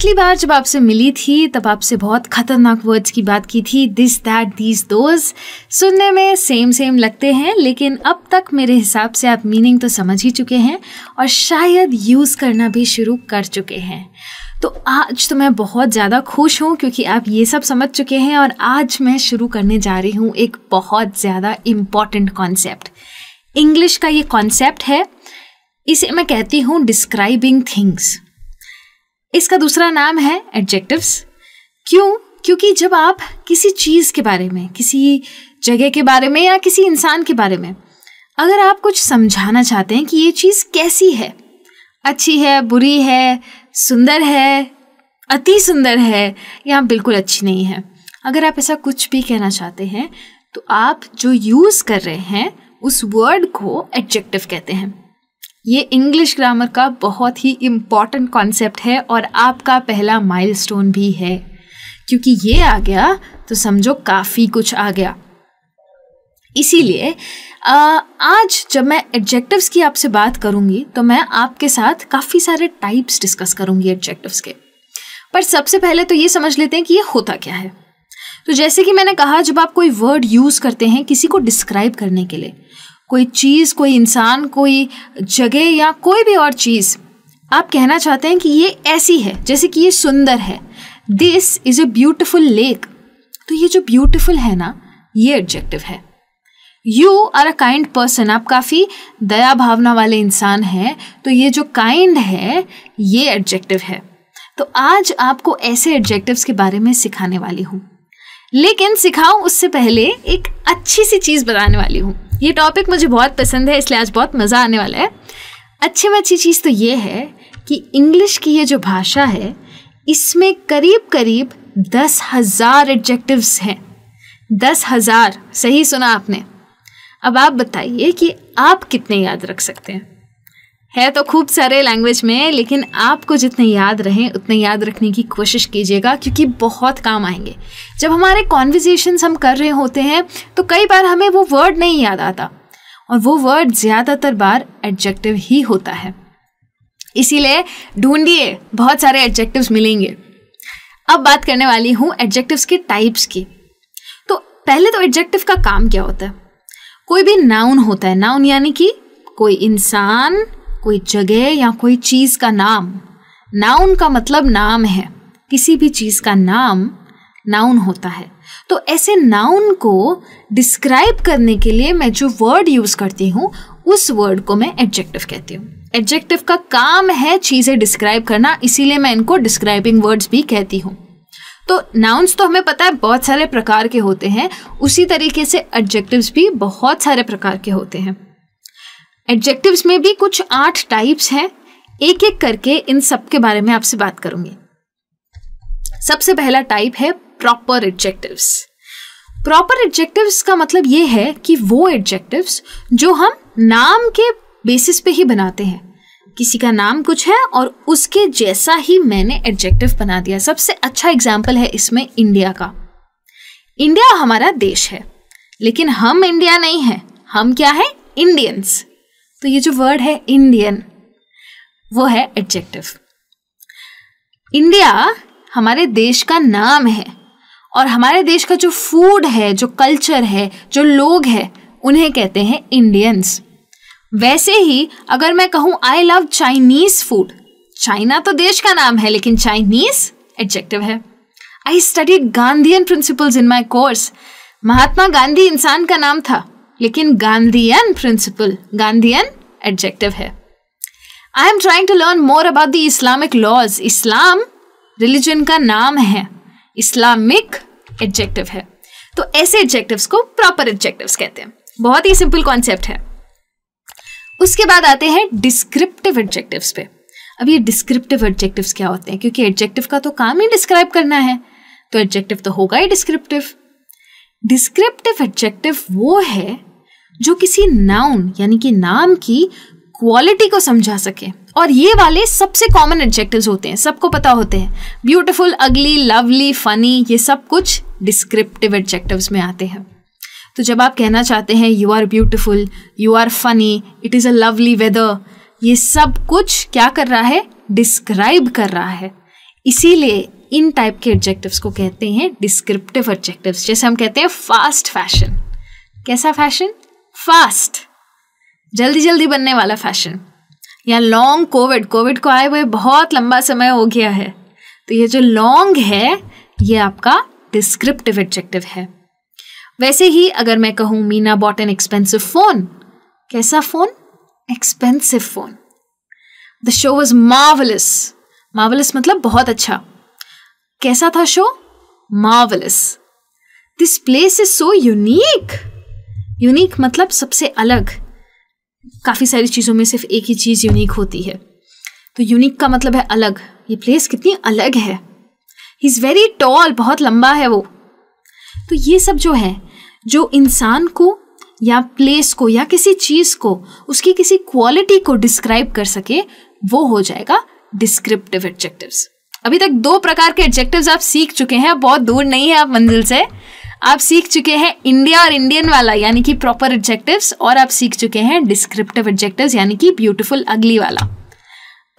पिछली बार जब आपसे मिली थी तब आपसे बहुत खतरनाक वर्ड्स की बात की थी, दिस दैट दीज दोज। सुनने में सेम लगते हैं, लेकिन अब तक मेरे हिसाब से आप मीनिंग तो समझ ही चुके हैं और शायद यूज़ करना भी शुरू कर चुके हैं। तो आज तो मैं बहुत ज़्यादा खुश हूँ क्योंकि आप ये सब समझ चुके हैं और आज मैं शुरू करने जा रही हूँ एक बहुत ज़्यादा इम्पॉर्टेंट कॉन्सेप्ट। इंग्लिश का ये कॉन्सेप्ट है, इसे मैं कहती हूँ डिस्क्राइबिंग थिंग्स। इसका दूसरा नाम है एडजेक्टिव्स। क्यों? क्योंकि जब आप किसी चीज़ के बारे में, किसी जगह के बारे में या किसी इंसान के बारे में अगर आप कुछ समझाना चाहते हैं कि ये चीज़ कैसी है, अच्छी है, बुरी है, सुंदर है, अति सुंदर है या बिल्कुल अच्छी नहीं है, अगर आप ऐसा कुछ भी कहना चाहते हैं तो आप जो यूज़ कर रहे हैं उस वर्ड को एडजेक्टिव कहते हैं। ये इंग्लिश ग्रामर का बहुत ही इम्पॉर्टेंट कॉन्सेप्ट है और आपका पहला माइलस्टोन भी है, क्योंकि ये आ गया तो समझो काफ़ी कुछ आ गया। इसीलिए आज जब मैं एडजेक्टिव्स की आपसे बात करूँगी तो मैं आपके साथ काफ़ी सारे टाइप्स डिस्कस करूँगी एडजेक्टिव्स के। पर सबसे पहले तो ये समझ लेते हैं कि ये होता क्या है। तो जैसे कि मैंने कहा, जब आप कोई वर्ड यूज़ करते हैं किसी को डिस्क्राइब करने के लिए, कोई चीज़, कोई इंसान, कोई जगह या कोई भी और चीज़, आप कहना चाहते हैं कि ये ऐसी है, जैसे कि ये सुंदर है, this is a beautiful lake. तो ये जो ब्यूटिफुल है ना, ये एडजेक्टिव है। You are a kind person, आप काफ़ी दया भावना वाले इंसान हैं, तो ये जो काइंड है ये एडजेक्टिव है। तो आज आपको ऐसे एडजेक्टिव्स के बारे में सिखाने वाली हूँ, लेकिन सिखाऊं उससे पहले एक अच्छी सी चीज़ बताने वाली हूँ। ये टॉपिक मुझे बहुत पसंद है, इसलिए आज बहुत मज़ा आने वाला है। अच्छे में अच्छी चीज़ तो ये है कि इंग्लिश की ये जो भाषा है इसमें करीब 10,000 एडजेक्टिव्स हैं। 10,000, सही सुना आपने। अब आप बताइए कि आप कितने याद रख सकते हैं। है तो खूब सारे लैंग्वेज में, लेकिन आपको जितने याद रहें उतने याद रखने की कोशिश कीजिएगा, क्योंकि बहुत काम आएंगे। जब हमारे कॉन्वर्सेशंस हम कर रहे होते हैं तो कई बार हमें वो वर्ड नहीं याद आता, और वो वर्ड ज़्यादातर बार एडजेक्टिव ही होता है। इसीलिए ढूंढिए, बहुत सारे एडजेक्टिव्स मिलेंगे। अब बात करने वाली हूँ एडजेक्टिव्स के टाइप्स की। तो पहले तो एडजेक्टिव का काम क्या होता है। कोई भी नाउन होता है, नाउन यानी कि कोई इंसान, कोई जगह या कोई चीज़ का नाम। नाउन का मतलब नाम है, किसी भी चीज़ का नाम नाउन होता है। तो ऐसे नाउन को डिस्क्राइब करने के लिए मैं जो वर्ड यूज़ करती हूँ उस वर्ड को मैं एडजेक्टिव कहती हूँ। एडजेक्टिव का काम है चीज़ें डिस्क्राइब करना, इसीलिए मैं इनको डिस्क्राइबिंग वर्ड्स भी कहती हूँ। तो नाउन्स तो हमें पता है बहुत सारे प्रकार के होते हैं, उसी तरीके से एडजेक्टिव्स भी बहुत सारे प्रकार के होते हैं। एडजेक्टिव्स में भी कुछ 8 टाइप्स हैं, एक एक करके इन सब के बारे में आपसे बात करूंगी। सबसे पहला टाइप है प्रॉपर एडजेक्टिव्स। प्रॉपर एडजेक्टिव्स का मतलब ये है कि वो एडजेक्टिव्स जो हम नाम के बेसिस पे ही बनाते हैं। किसी का नाम कुछ है और उसके जैसा ही मैंने एडजेक्टिव बना दिया। सबसे अच्छा एग्जाम्पल है इसमें इंडिया का। इंडिया हमारा देश है, लेकिन हम इंडिया नहीं है, हम क्या है, इंडियंस। तो ये जो वर्ड है इंडियन, वो है एडजेक्टिव। इंडिया हमारे देश का नाम है और हमारे देश का जो फूड है, जो कल्चर है, जो लोग हैं, उन्हें कहते हैं इंडियंस। वैसे ही अगर मैं कहूँ I love Chinese food, China तो देश का नाम है लेकिन चाइनीज एडजेक्टिव है। I studied Gandhian principles in my course, Mahatma Gandhi इंसान का नाम था लेकिन गांधीयन प्रिंसिपल, गांधीयन एडजेक्टिव है। I am trying to learn more about the Islamic laws, Islam religion का नाम है, इस्लामिक एडजेक्टिव है। तो ऐसे एडजेक्टिव्स को प्रॉपर एडजेक्टिव्स कहते हैं। बहुत ही सिंपल कॉन्सेप्ट है। उसके बाद आते हैं डिस्क्रिप्टिव एडजेक्टिव्स पे। अब ये डिस्क्रिप्टिव एडजेक्टिव्स क्या होते हैं, क्योंकि एडजेक्टिव का तो काम ही डिस्क्राइब करना है, तो एडजेक्टिव तो होगा ही डिस्क्रिप्टिव। डिस्क्रिप्टिव एडजेक्टिव वो है जो किसी नाउन यानी कि नाम की क्वालिटी को समझा सके, और ये वाले सबसे कॉमन एडजेक्टिव्स होते हैं, सबको पता होते हैं। ब्यूटीफुल, अगली, लवली, फनी, ये सब कुछ डिस्क्रिप्टिव एडजेक्टिव्स में आते हैं। तो जब आप कहना चाहते हैं you are beautiful, you are funny, it is a lovely weather, ये सब कुछ क्या कर रहा है, डिस्क्राइब कर रहा है। इसीलिए इन टाइप के एडजेक्टिव्स को कहते हैं डिस्क्रिप्टिव एडजेक्टिव्स। जैसे हम कहते हैं फास्ट फैशन। कैसा फैशन? फास्ट, जल्दी जल्दी बनने वाला फैशन। या लॉन्ग कोविड, कोविड को आए हुए बहुत लंबा समय हो गया है, तो ये जो लॉन्ग है ये आपका डिस्क्रिप्टिव एडजेक्टिव है। वैसे ही अगर मैं कहूँ Meena bought an expensive phone, कैसा फोन? Expensive phone. The show was marvellous, marvellous मतलब बहुत अच्छा। कैसा था शो? Marvellous. This place is so unique, unique मतलब सबसे अलग। काफी सारी चीजों में सिर्फ एक ही चीज यूनिक होती है, तो यूनिक का मतलब है अलग। ये प्लेस कितनी अलग है। ही इज वेरी टॉल, बहुत लंबा है वो। तो ये सब जो है, जो इंसान को या प्लेस को या किसी चीज को, उसकी किसी क्वालिटी को डिस्क्राइब कर सके, वो हो जाएगा डिस्क्रिप्टिव एडजेक्टिव्स। अभी तक 2 प्रकार के एडजेक्टिव्स आप सीख चुके हैं, बहुत दूर नहीं है आप मंजिल से। आप सीख चुके हैं इंडिया और इंडियन वाला यानी कि प्रॉपर एडजेक्टिव्स, और आप सीख चुके हैं डिस्क्रिप्टिव एडजेक्टिव्स यानी कि ब्यूटीफुल अगली वाला।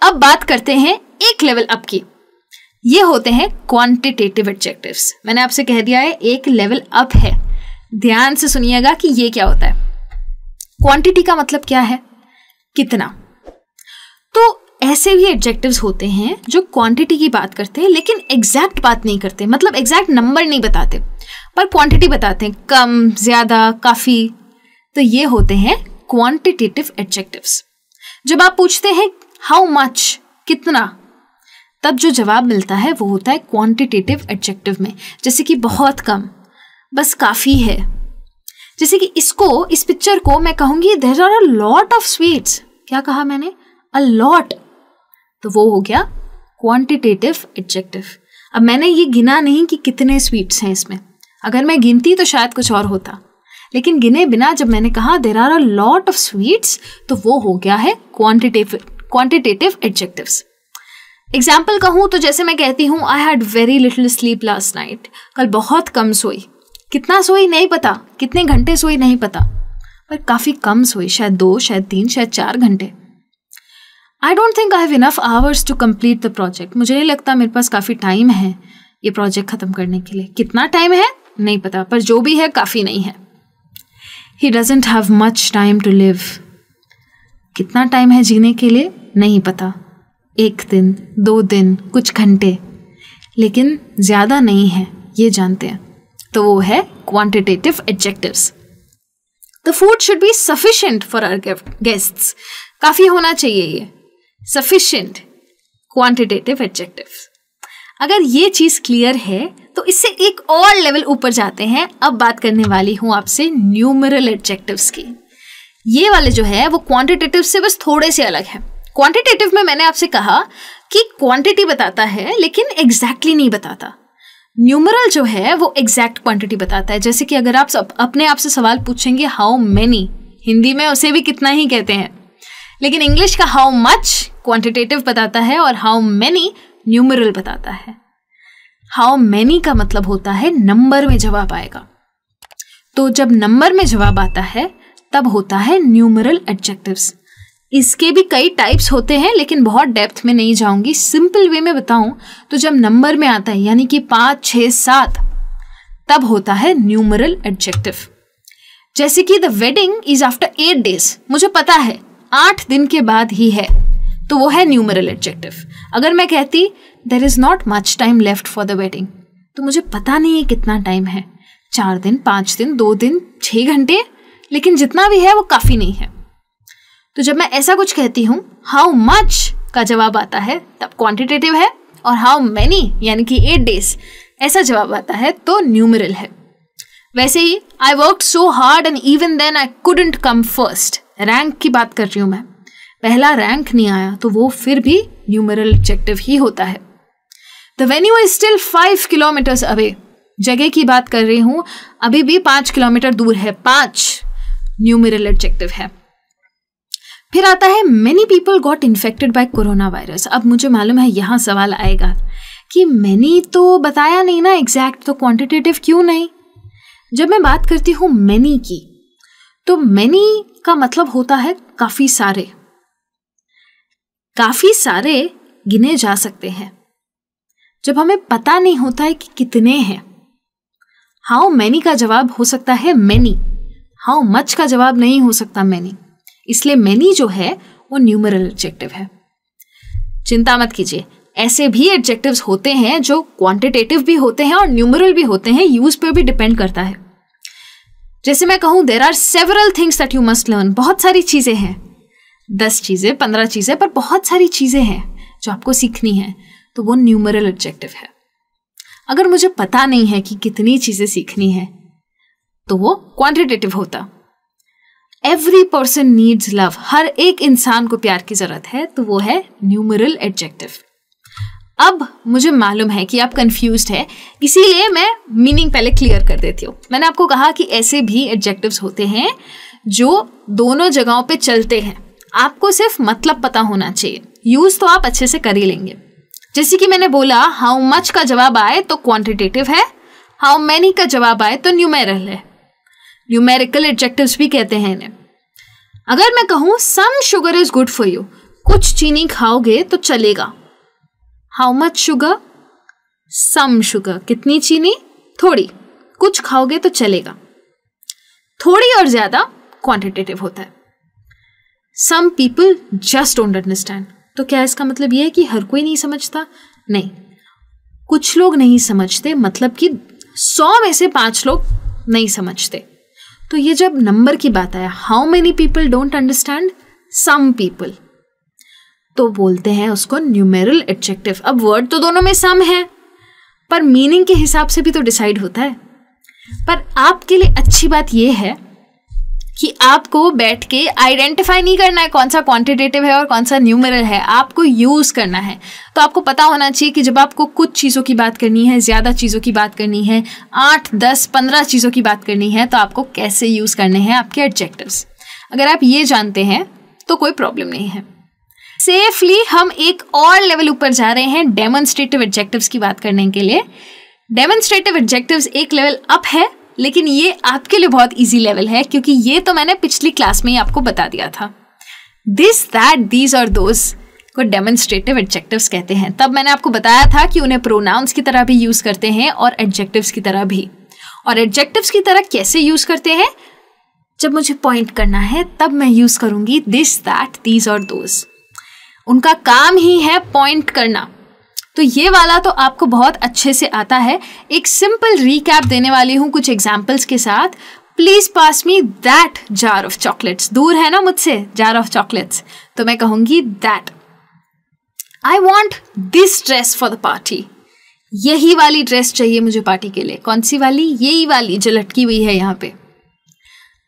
अब बात करते हैं एक लेवल अप की। ये होते हैं क्वांटिटेटिव एडजेक्टिव्स। मैंने आपसे कह दिया है एक लेवल अप है, ध्यान से सुनिएगा कि ये क्या होता है। क्वांटिटी का मतलब क्या है? कितना। तो ऐसे भी एडजेक्टिव्स होते हैं जो क्वांटिटी की बात करते हैं लेकिन एग्जैक्ट बात नहीं करते, मतलब एग्जैक्ट नंबर नहीं बताते, पर क्वांटिटी बताते हैं, कम, ज्यादा, काफी। तो ये होते हैं क्वांटिटेटिव एडजेक्टिव्स। जब आप पूछते हैं हाउ मच, कितना, तब जो जवाब मिलता है वो होता है क्वांटिटेटिव एडजेक्टिव में। जैसे कि बहुत कम, बस काफी है। जैसे कि इसको, इस पिक्चर को मैं कहूंगी there are a lot of sweets. क्या कहा मैंने? A lot. तो वो हो गया क्वांटिटेटिव एडजेक्टिव। अब मैंने ये गिना नहीं कि कितने स्वीट्स हैं इसमें, अगर मैं गिनती तो शायद कुछ और होता, लेकिन गिने बिना जब मैंने कहा there are a lot of sweets, तो वो हो गया है क्वांटिटेटिव एडजेक्टिव्स। एग्जाम्पल कहूँ तो जैसे मैं कहती हूँ I had very little sleep last night, कल बहुत कम सोई। कितना सोई नहीं पता, कितने घंटे सोई नहीं पता, पर काफी कम सोई, शायद 2, शायद 3, शायद 4 घंटे। I don't think I have enough hours to complete the project, मुझे नहीं लगता मेरे पास काफी टाइम है ये प्रोजेक्ट खत्म करने के लिए। कितना टाइम है नहीं पता, पर जो भी है काफी नहीं है। He doesn't have much time to live, कितना टाइम है जीने के लिए नहीं पता, 1 दिन, 2 दिन, कुछ घंटे, लेकिन ज्यादा नहीं है ये जानते हैं। तो वो है quantitative adjectives. The food should be sufficient for our guests, काफी होना चाहिए ये, सफिशिएंट, क्वांटिटेटिव एडजेक्टिव। अगर ये चीज क्लियर है तो इससे एक और लेवल ऊपर जाते हैं। अब बात करने वाली हूं आपसे न्यूमेरल एडजेक्टिव्स की। ये वाले जो है वो क्वांटिटेटिव से बस थोड़े से अलग है। क्वांटिटेटिव में मैंने आपसे कहा कि क्वांटिटी बताता है लेकिन एग्जैक्टली नहीं बताता। न्यूमेरल जो है वो एग्जैक्ट क्वांटिटी बताता है। जैसे कि अगर आप अपने आप से सवाल पूछेंगे हाउ मेनी, हिंदी में उसे भी कितना ही कहते हैं, लेकिन इंग्लिश का हाउ मच क्वांटिटेटिव बताता है और हाउ मेनी न्यूमेरल बताता है। हाउ मेनी का मतलब होता है नंबर में जवाब आएगा, तो जब नंबर में जवाब आता है तब होता है न्यूमेरल एडजेक्टिव्स। इसके भी कई टाइप्स होते हैं लेकिन बहुत डेप्थ में नहीं जाऊंगी, सिंपल वे में बताऊं तो जब नंबर में आता है यानी कि 5, 6, 7 तब होता है न्यूमेरल एडजेक्टिव। जैसे कि the wedding is after 8 days, मुझे पता है 8 दिन के बाद ही है, तो वो है न्यूमेरल एडजेक्टिव। अगर मैं कहती there is not much time left for the wedding, तो मुझे पता नहीं है कितना टाइम है, 4 दिन, 5 दिन, 2 दिन, 6 घंटे, लेकिन जितना भी है वो काफी नहीं है। तो जब मैं ऐसा कुछ कहती हूँ हाउ मच का जवाब आता है तब क्वांटिटेटिव है, और हाउ मेनी यानी कि 8 days ऐसा जवाब आता है तो न्यूमेरल है। वैसे ही I worked so hard and even then I couldn't come first, rank की बात कर रही हूँ मैं, पहला रैंक नहीं आया, तो वो फिर भी न्यूमेरल एडजेक्टिव ही होता है। The venue is still 5 kilometers away, जगह की बात कर रही हूँ, अभी भी 5 किलोमीटर दूर है, 5 न्यूमेरल एडजेक्टिव है। फिर आता है many people got infected by corona virus. अब मुझे मालूम है यहाँ सवाल आएगा कि मेनी तो बताया नहीं ना एग्जैक्ट, तो क्वांटिटेटिव क्यों नहीं। जब मैं बात करती हूँ मेनी की, तो मेनी का मतलब होता है काफी सारे, काफी सारे गिने जा सकते हैं। जब हमें पता नहीं होता है कि कितने हैं। हाउ मैनी का जवाब हो सकता है मैनी, हाउ मच का जवाब नहीं हो सकता मैनी, इसलिए मैनी जो है वो न्यूमरल एडजेक्टिव है। चिंता मत कीजिए, ऐसे भी एडजेक्टिव्स होते हैं जो क्वांटिटेटिव भी होते हैं और न्यूमरल भी होते हैं, यूज पे भी डिपेंड करता है। जैसे मैं कहूं there are several things that you must learn, बहुत सारी चीजें हैं, 10 चीजें 15 चीजें, पर बहुत सारी चीजें हैं जो आपको सीखनी है, तो वो न्यूमरल एडजेक्टिव है। अगर मुझे पता नहीं है कि कितनी चीजें सीखनी है तो वो क्वांटिटेटिव होता। एवरी पर्सन नीड्स लव, हर एक इंसान को प्यार की जरूरत है, तो वो है न्यूमरल एडजेक्टिव। अब मुझे मालूम है कि आप कंफ्यूज्ड है, इसीलिए मैं मीनिंग पहले क्लियर कर देती हूँ। मैंने आपको कहा कि ऐसे भी एडजेक्टिव्स होते हैं जो दोनों जगहों पे चलते हैं, आपको सिर्फ मतलब पता होना चाहिए, यूज तो आप अच्छे से कर ही लेंगे। जैसे कि मैंने बोला हाउ मच का जवाब आए तो क्वांटिटेटिव है, हाउ मैनी का जवाब आए तो न्यूमेरल है। न्यूमेरिकल एडजेक्टिव्स भी कहते हैं इन्हें। अगर मैं कहूं some sugar is good for you, कुछ चीनी खाओगे तो चलेगा, how much sugar, some sugar, कितनी चीनी, थोड़ी, कुछ खाओगे तो चलेगा। थोड़ी और ज्यादा क्वांटिटेटिव होता है। Some people just don't understand, तो क्या इसका मतलब यह है कि हर कोई नहीं समझता? नहीं, कुछ लोग नहीं समझते, मतलब कि 100 में से 5 लोग नहीं समझते। तो ये जब नंबर की बात आया, how many people don't understand, some people, तो बोलते हैं उसको न्यूमेरल एडजेक्टिव। अब वर्ड तो दोनों में सम है, पर मीनिंग के हिसाब से भी तो डिसाइड होता है। पर आपके लिए अच्छी बात यह है कि आपको बैठ के आइडेंटिफाई नहीं करना है कौन सा क्वांटिटेटिव है और कौन सा न्यूमेरल है, आपको यूज करना है। तो आपको पता होना चाहिए कि जब आपको कुछ चीज़ों की बात करनी है, ज़्यादा चीज़ों की बात करनी है, 8, 10, 15 चीज़ों की बात करनी है, तो आपको कैसे यूज करने हैं आपके एडजेक्टिव्स। अगर आप ये जानते हैं तो कोई प्रॉब्लम नहीं है। सेफली हम एक और लेवल ऊपर जा रहे हैं डेमोन्स्ट्रेटिव एडजेक्टिव्स की बात करने के लिए। डेमोन्स्ट्रेटिव एडजेक्टिव्स एक लेवल अप है, लेकिन ये आपके लिए बहुत इजी लेवल है, क्योंकि ये तो मैंने पिछली क्लास में ही आपको बता दिया था। दिस, दैट, दीज और दोज को डेमोन्स्ट्रेटिव एडजेक्टिव्स कहते हैं। तब मैंने आपको बताया था कि उन्हें प्रोनाउंस की तरह भी यूज करते हैं और एडजेक्टिव्स की तरह भी। और एडजेक्टिव्स की तरह कैसे यूज करते हैं? जब मुझे पॉइंट करना है तब मैं यूज करूंगी दिस, दैट, दीज और दोज। उनका काम ही है पॉइंट करना, तो ये वाला तो आपको बहुत अच्छे से आता है। एक सिंपल रीकैप देने वाली हूँ कुछ एग्जाम्पल्स के साथ। Please pass me that jar of chocolates, दूर है ना मुझसे जार ऑफ चॉकलेट्स, तो मैं कहूंगी that. I want this dress for the party, यही वाली ड्रेस चाहिए मुझे पार्टी के लिए। कौन सी वाली? यही वाली जो लटकी हुई है यहाँ पे।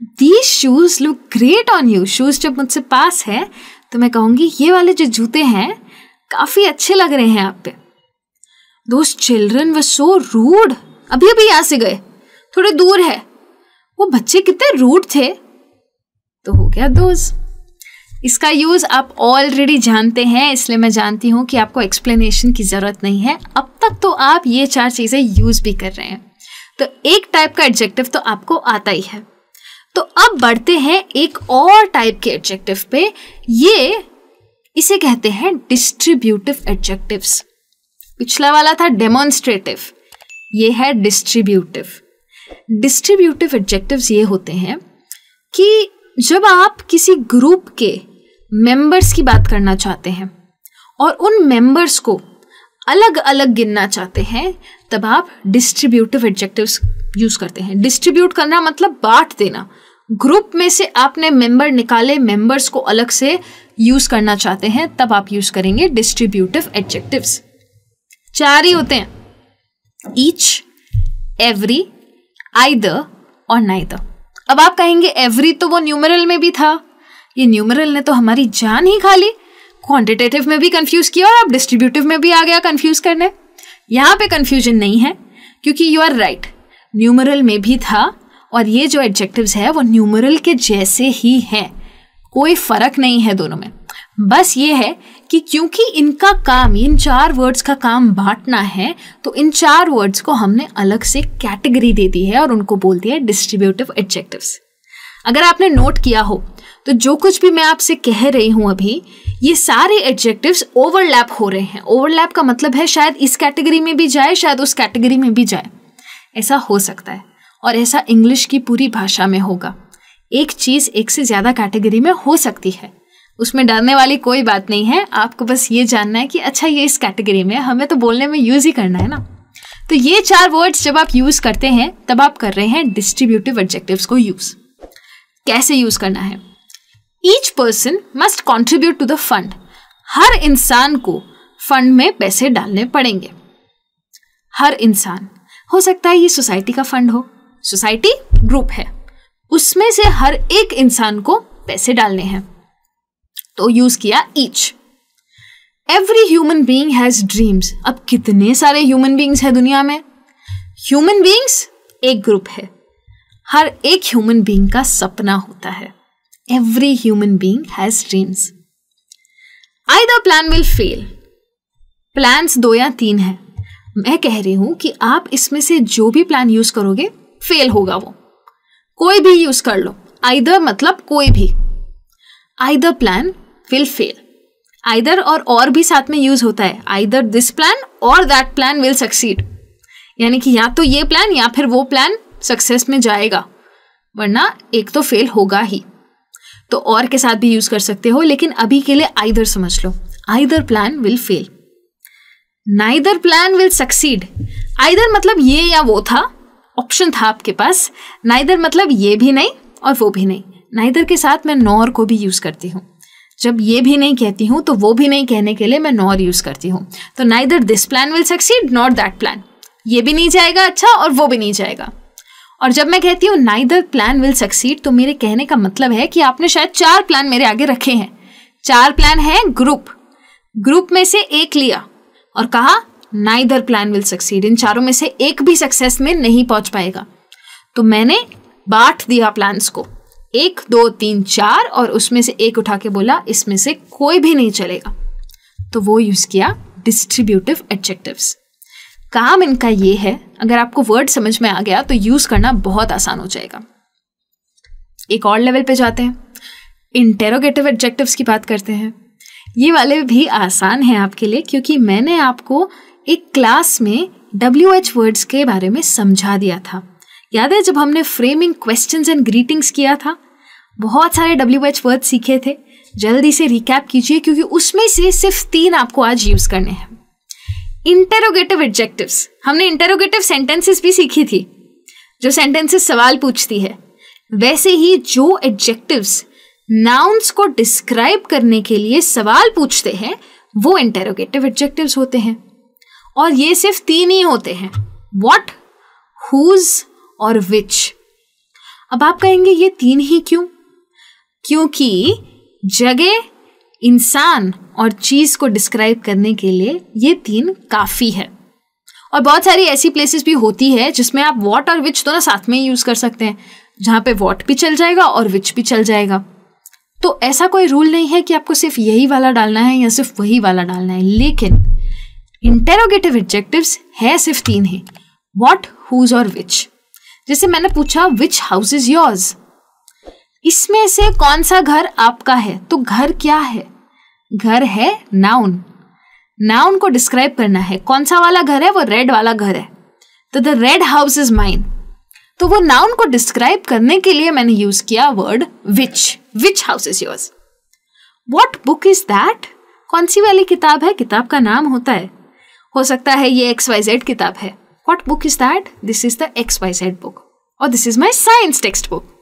These shoes look great on you, shoes जब मुझसे पास है तो मैं कहूंगी ये वाले जो जूते हैं काफी अच्छे लग रहे हैं आप पे। दोस चिल्ड्रन वर सो रूड, अभी अभी यहाँ से गए, थोड़े दूर है, वो बच्चे कितने रूड थे। तो हो गया दोस। इसका यूज आप ऑलरेडी जानते हैं, इसलिए मैं जानती हूं कि आपको एक्सप्लेनेशन की जरूरत नहीं है। अब तक तो आप ये 4 चीजें यूज भी कर रहे हैं, तो एक टाइप का एडजेक्टिव तो आपको आता ही है। तो अब बढ़ते हैं एक और टाइप के एडजेक्टिव पे। इसे कहते हैं डिस्ट्रीब्यूटिव एडजेक्टिव्स। पिछला वाला था डेमोन्स्ट्रेटिव, ये है डिस्ट्रीब्यूटिव। डिस्ट्रीब्यूटिव एडजेक्टिव्स ये होते हैं कि जब आप किसी ग्रुप के मेंबर्स की बात करना चाहते हैं और उन मेंबर्स को अलग अलग गिनना चाहते हैं, तब आप डिस्ट्रीब्यूटिव एडजेक्टिव्स यूज करते हैं। डिस्ट्रीब्यूट करना मतलब बांट देना। ग्रुप में से आपने मेंबर निकाले, मेंबर्स को अलग से यूज करना चाहते हैं, तब आप यूज करेंगे डिस्ट्रीब्यूटिव एडजेक्टिव्स। 4 ही होते हैं, ईच, एवरी, आइदर और नाइदर। अब आप कहेंगे एवरी तो वो न्यूमेरल में भी था, ये न्यूमेरल ने तो हमारी जान ही खा ली, क्वांटिटेटिव में भी कंफ्यूज किया और अब डिस्ट्रीब्यूटिव में भी आ गया कंफ्यूज करने। यहाँ पे कंफ्यूजन नहीं है, क्योंकि यू आर राइट, न्यूमेरल में भी था और ये जो एडजेक्टिव्स है वो न्यूमेरल के जैसे ही हैं, कोई फर्क नहीं है दोनों में। बस ये है कि क्योंकि इनका काम, इन 4 वर्ड्स का काम बांटना है, तो इन 4 वर्ड्स को हमने अलग से कैटेगरी दे दी है और उनको बोल दिया है डिस्ट्रीब्यूटिव एडजेक्टिव्स। अगर आपने नोट किया हो तो जो कुछ भी मैं आपसे कह रही हूं अभी, ये सारे एडजेक्टिव्स ओवरलैप हो रहे हैं। ओवरलैप का मतलब है शायद इस कैटेगरी में भी जाए, शायद उस कैटेगरी में भी जाए, ऐसा हो सकता है। और ऐसा इंग्लिश की पूरी भाषा में होगा। एक चीज़ एक से ज़्यादा कैटेगरी में हो सकती है, उसमें डरने वाली कोई बात नहीं है। आपको बस ये जानना है कि अच्छा ये इस कैटेगरी में, हमें तो बोलने में यूज़ ही करना है ना। तो ये 4 वर्ड्स जब आप यूज़ करते हैं तब आप कर रहे हैं डिस्ट्रीब्यूटिव एडजेक्टिव्स को यूज़। कैसे यूज़ करना है? Each person must contribute to the fund. हर इंसान को फंड में पैसे डालने पड़ेंगे। हर इंसान, हो सकता है ये सोसाइटी का फंड हो, सोसाइटी ग्रुप है, उसमें से हर एक इंसान को पैसे डालने हैं, तो यूज किया each. Every human being has dreams. अब कितने सारे ह्यूमन बीइंग्स है दुनिया में? ह्यूमन बीइंग्स एक ग्रुप है, हर एक ह्यूमन बीइंग का सपना होता है। Every human being has dreams. Either plan will fail. Plans 2 या 3 है। मैं कह रही हूं कि आप इसमें से जो भी प्लान यूज करोगे फेल होगा। वो कोई भी यूज कर लो, आइदर मतलब कोई भी। Either plan will fail. Either और भी साथ में यूज होता है। आइदर दिस प्लान और दैट प्लान विल सक्सीड, यानी कि या तो ये प्लान या फिर वो प्लान सक्सेस में जाएगा, वरना एक तो फेल होगा ही। तो और के साथ भी यूज कर सकते हो, लेकिन अभी के लिए आइदर समझ लो। Either plan will fail. Neither plan will succeed. Either मतलब ये या वो था, ऑप्शन था आपके पास। नाइदर मतलब ये भी नहीं और वो भी नहीं। नाइदर के साथ मैं नॉर को भी यूज करती हूँ। जब ये भी नहीं कहती हूँ तो वो भी नहीं कहने के लिए मैं नॉर यूज करती हूँ। तो neither this plan will succeed not that plan. ये भी नहीं जाएगा अच्छा और वो भी नहीं जाएगा। और जब मैं कहती हूँ नाइदर प्लान विल सक्सीड, तो मेरे कहने का मतलब है कि आपने शायद 4 प्लान मेरे आगे रखे हैं। 4 प्लान है ग्रुप में से एक लिया और कहा नाइदर प्लान विल सक्सीड। इन चारों में से एक भी सक्सेस में नहीं पहुंच पाएगा। तो मैंने बांट दिया प्लान्स को, 1 2 3 4, और उसमें से एक उठा के बोला इसमें से कोई भी नहीं चलेगा। तो वो यूज किया डिस्ट्रीब्यूटिव एडजेक्टिव्स। काम इनका ये है, अगर आपको वर्ड समझ में आ गया तो यूज करना बहुत आसान हो जाएगा। एक और लेवल पे जाते हैं, इंटेरोगेटिव एडजेक्टिव्स की बात करते हैं। ये वाले भी आसान हैं आपके लिए, क्योंकि मैंने आपको एक क्लास में WH वर्ड्स के बारे में समझा दिया था। याद है जब हमने फ्रेमिंग, क्वेश्चंस एंड ग्रीटिंग्स किया था? बहुत सारे WH वर्ड सीखे थे। जल्दी से रिकैप कीजिए, क्योंकि उसमें से सिर्फ 3 आपको आज यूज करने हैं। इंटेरोगेटिव एडजेक्टिव्स, हमने इंटेरोगेटिव सेंटेंसेस भी सीखी थी, जो सेंटेंसेस सवाल पूछती है। वैसे ही जो एडजेक्टिव्स नाउन्स को डिस्क्राइब करने के लिए सवाल पूछते हैं वो इंटेरोगेटिव एडजेक्टिव्स होते हैं। और ये सिर्फ 3 ही होते हैं, व्हाट, हुज और विच। अब आप कहेंगे ये 3 ही क्यों? क्योंकि जगह, इंसान और चीज को डिस्क्राइब करने के लिए ये 3 काफी है। और बहुत सारी ऐसी प्लेसेस भी होती है जिसमें आप व्हाट और विच दोनों साथ में यूज कर सकते हैं, जहां पे व्हाट भी चल जाएगा और विच भी चल जाएगा। तो ऐसा कोई रूल नहीं है कि आपको सिर्फ यही वाला डालना है या सिर्फ वही वाला डालना है। लेकिन इंटेरोगेटिव एडजेक्टिव्स है सिर्फ 3 ही, व्हाट, हुज और विच। जैसे मैंने पूछा विच हाउस इज योर्स, इसमें से कौन सा घर आपका है? तो घर क्या है? घर है नाउन। नाउन को डिस्क्राइब करना है, कौन सा वाला घर है? वो रेड वाला घर है, तो the red house is mine. तो वो नाउन को डिस्क्राइब करने के लिए मैंने यूज किया word which house is yours. What book is that, कौन सी वाली किताब है? किताब का नाम होता है, हो सकता है ये XYZ किताब है। What book is that? This is the XYZ book, और this is my science text book.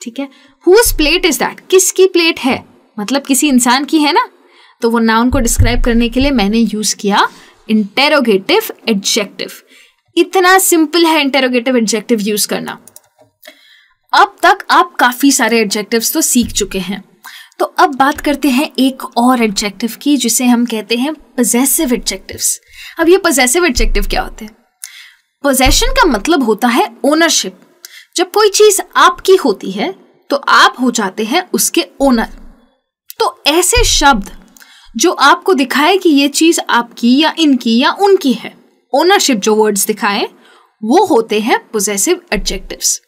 ठीक है। हुज प्लेट इज दैट, किसकी प्लेट है? मतलब किसी इंसान की है ना। तो वो नाउन को डिस्क्राइब करने के लिए मैंने यूज किया इंटेरोगेटिव एडजेक्टिव। इतना सिंपल है इंटेरोगेटिव एडजेक्टिव यूज करना। अब तक आप काफी सारे एडजेक्टिव्स तो सीख चुके हैं, तो अब बात करते हैं एक और एडजेक्टिव की, जिसे हम कहते हैं पजेसिव एडजेक्टिव्स। अब ये पजेसिव एडजेक्टिव क्या होते हैं? पोजेशन का मतलब होता है ओनरशिप। जब कोई चीज आपकी होती है तो आप हो जाते हैं उसके ओनर। तो ऐसे शब्द जो आपको दिखाए कि ये चीज आपकी या इनकी या उनकी है, ओनरशिप जो वर्ड्स दिखाएं, वो होते हैं पोजेसिव एडजेक्टिव्स।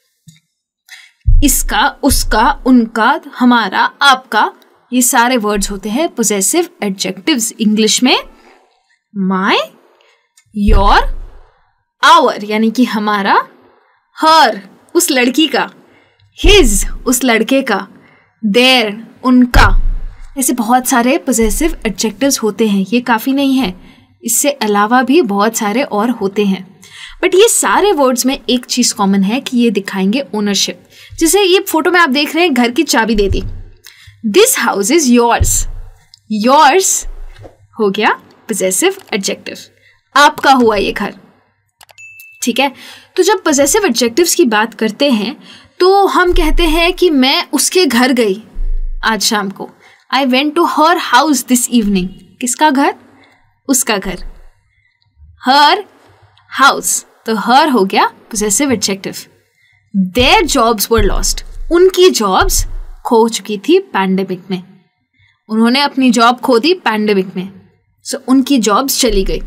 इसका, उसका, उनका, हमारा, आपका, ये सारे वर्ड्स होते हैं पोजेसिव एडजेक्टिव्स। इंग्लिश में माय, योर, आवर यानी कि हमारा, हर उस लड़की का, हिज उस लड़के का, देयर उनका, ऐसे बहुत सारे पोजेसिव एडजेक्टिव्स होते हैं। ये काफ़ी नहीं है, इससे अलावा भी बहुत सारे और होते हैं। बट ये सारे वर्ड्स में एक चीज़ कॉमन है कि ये दिखाएंगे ओनरशिप। जैसे ये फोटो में आप देख रहे हैं, घर की चाबी दे दी, this house is yours, yours हो गया पोजेसिव एडजेक्टिव, आपका हुआ ये घर। ठीक है, तो जब पोजेसिव एडजेक्टिव्स की बात करते हैं तो हम कहते हैं कि मैं उसके घर गई आज शाम को, I went to her house this evening. किसका घर? उसका घर। हर हाउस, तो हर हो गया possessive adjective. Their jobs were lost, उनकी जॉब्स खो चुकी थी पैंडेमिक में, उन्होंने अपनी जॉब खो दी पैंडेमिक में, सो उनकी जॉब्स चली गई।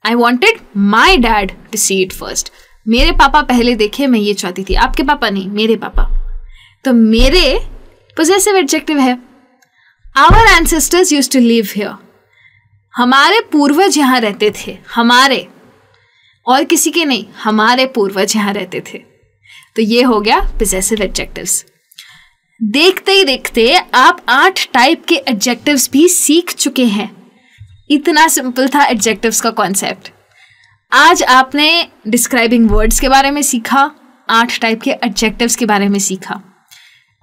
I wanted my dad to see it first, मेरे पापा पहले देखे, मैं ये चाहती थी। आपके पापा नहीं, मेरे पापा। तो मेरे पोजेसिव एडजेक्टिव है। Our ancestors used to live here, हमारे पूर्वज यहाँ रहते थे, हमारे, और किसी के नहीं, हमारे पूर्वज यहाँ रहते थे। तो ये हो गया पोजेसिव एडजेक्टिव्स। देखते ही देखते आप 8 टाइप के एडजेक्टिव्स भी सीख चुके हैं। इतना सिंपल था एडजेक्टिव्स का कॉन्सेप्ट। आज आपने डिस्क्राइबिंग वर्ड्स के बारे में सीखा, 8 टाइप के एडजेक्टिव्स के बारे में सीखा।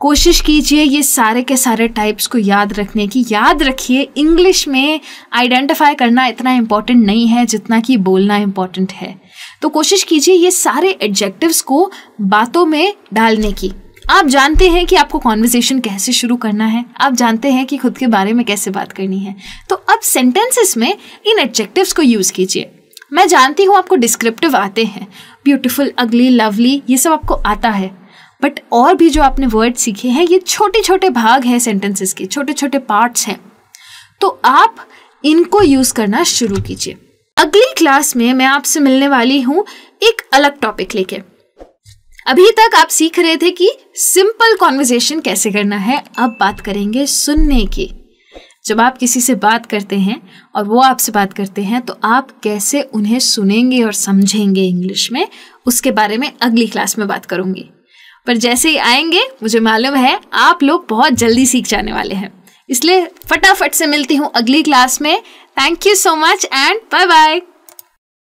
कोशिश कीजिए ये सारे के सारे टाइप्स को याद रखने की। याद रखिए, इंग्लिश में आइडेंटिफाई करना इतना इम्पॉर्टेंट नहीं है जितना कि बोलना इम्पॉर्टेंट है। तो कोशिश कीजिए ये सारे एडजेक्टिव्स को बातों में डालने की। आप जानते हैं कि आपको कॉन्वर्सेशन कैसे शुरू करना है, आप जानते हैं कि खुद के बारे में कैसे बात करनी है, तो अब सेंटेंसेस में इन एडजेक्टिव्स को यूज़ कीजिए। मैं जानती हूँ आपको डिस्क्रिप्टिव आते हैं, ब्यूटीफुल, अगली, लवली, ये सब आपको आता है, बट और भी जो आपने वर्ड सीखे हैं ये छोटे छोटे भाग हैं सेंटेंसेस के, छोटे छोटे पार्ट्स हैं, तो आप इनको यूज़ करना शुरू कीजिए। अगली क्लास में मैं आपसे मिलने वाली हूँ एक अलग टॉपिक लेके। अभी तक आप सीख रहे थे कि सिंपल कॉन्वर्सेशन कैसे करना है, अब बात करेंगे सुनने की। जब आप किसी से बात करते हैं और वो आपसे बात करते हैं तो आप कैसे उन्हें सुनेंगे और समझेंगे इंग्लिश में, उसके बारे में अगली क्लास में बात करूंगी। पर जैसे ही आएंगे मुझे मालूम है आप लोग बहुत जल्दी सीख जाने वाले हैं, इसलिए फटाफट से मिलती हूँ अगली क्लास में। Thank you so much and bye bye.